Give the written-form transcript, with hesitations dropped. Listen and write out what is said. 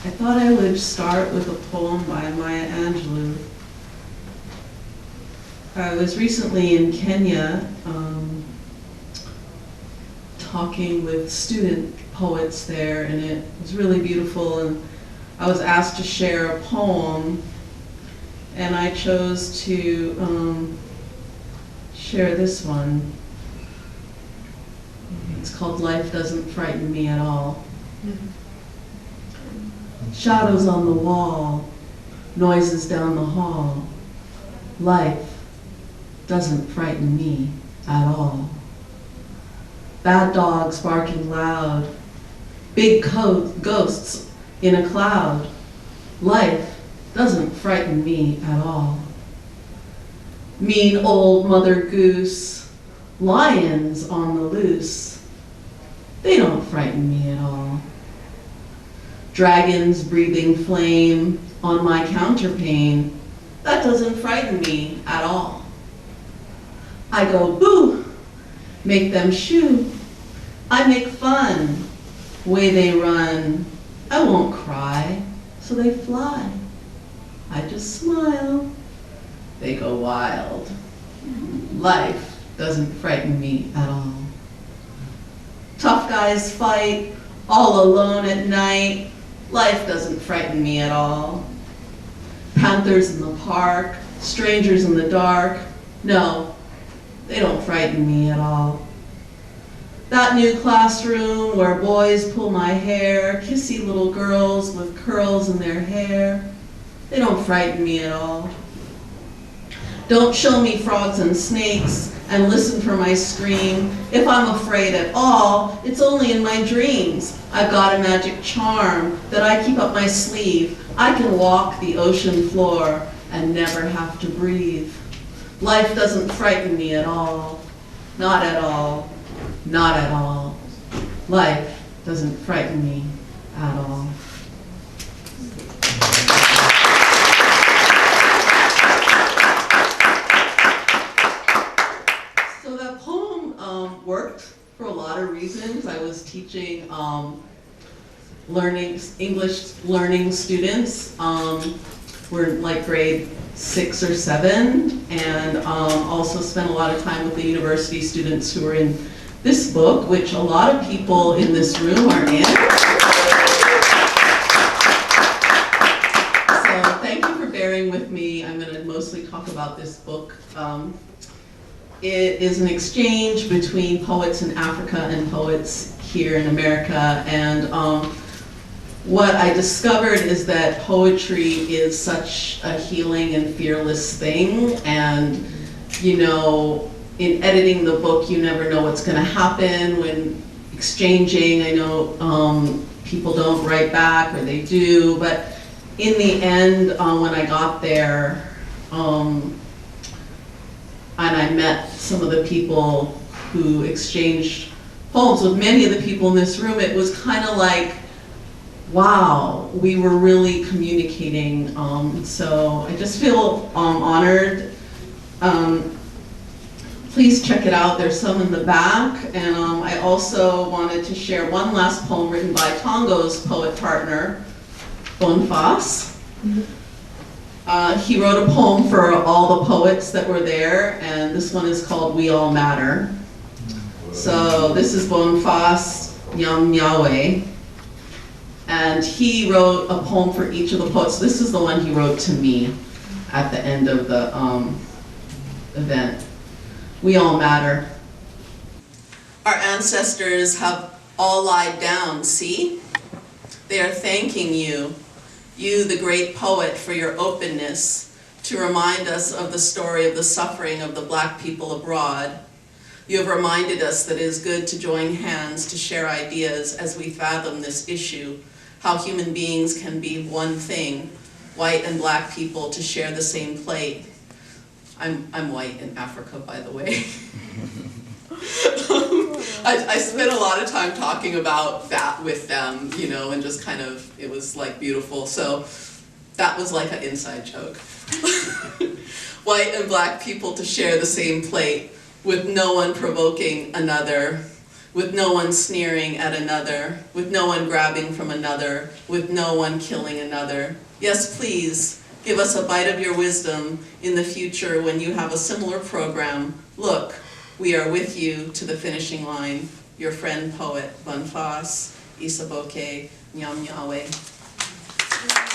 I thought I would start with a poem by Maya Angelou. I was recently in Kenya talking with student poets there, and it was really beautiful, and I was asked to share a poem, and I chose to share this one. It's called Life Doesn't Frighten Me at All. Shadows on the wall, noises down the hall. Life doesn't frighten me at all. Bad dogs barking loud, big ghosts in a cloud. Life doesn't frighten me at all. Mean old mother goose, lions on the loose. They don't frighten me at all. Dragons breathing flame on my counterpane. That doesn't frighten me at all. I go boo, make them shoo. I make fun, way they run. I won't cry, so they fly. I just smile, they go wild. Life doesn't frighten me at all. Tough guys fight, all alone at night. Life doesn't frighten me at all. Panthers in the park, strangers in the dark. No, they don't frighten me at all. That new classroom where boys pull my hair, kissy little girls with curls in their hair. They don't frighten me at all. Don't show me frogs and snakes and listen for my scream. If I'm afraid at all, it's only in my dreams. I've got a magic charm that I keep up my sleeve. I can walk the ocean floor and never have to breathe. Life doesn't frighten me at all. Not at all. Not at all. Life doesn't frighten me at all. So that poem worked for a lot of reasons. I was teaching English learning students. We're like grade 6 or 7, and also spent a lot of time with the university students who are in this book, which a lot of people in this room are in. So thank you for bearing with me. I'm going to mostly talk about this book. It is an exchange between poets in Africa and poets here in America, and what I discovered is that poetry is such a healing and fearless thing, and you know, in editing the book, you never know what's going to happen when exchanging. I know people don't write back, or they do, but in the end, when I got there, and I met some of the people who exchanged poems with many of the people in this room, it was kind of like, wow, we were really communicating. So I just feel honored. Please check it out. There's some in the back. And I also wanted to share one last poem written by Tongo's poet partner, Boniface. He wrote a poem for all the poets that were there, and this one is called We All Matter. So this is Boniface Nyamyawe, and he wrote a poem for each of the poets. This is the one he wrote to me at the end of the event. We all matter. Our ancestors have all lied down, see? They are thanking you, you the great poet, for your openness to remind us of the story of the suffering of the Black people abroad. You have reminded us that it is good to join hands to share ideas as we fathom this issue, how human beings can be one thing, white and Black people to share the same plate. I'm white in Africa, by the way. I spent a lot of time talking about that with them, you know, and just kind of, it was like beautiful. So that was like an inside joke. White and Black people to share the same plate with no one provoking another, with no one sneering at another, with no one grabbing from another, with no one killing another. Yes, please, give us a bite of your wisdom in the future when you have a similar program. Look, we are with you to the finishing line. Your friend, poet, Bunfas, Isaboke, Nyam Nyaweh.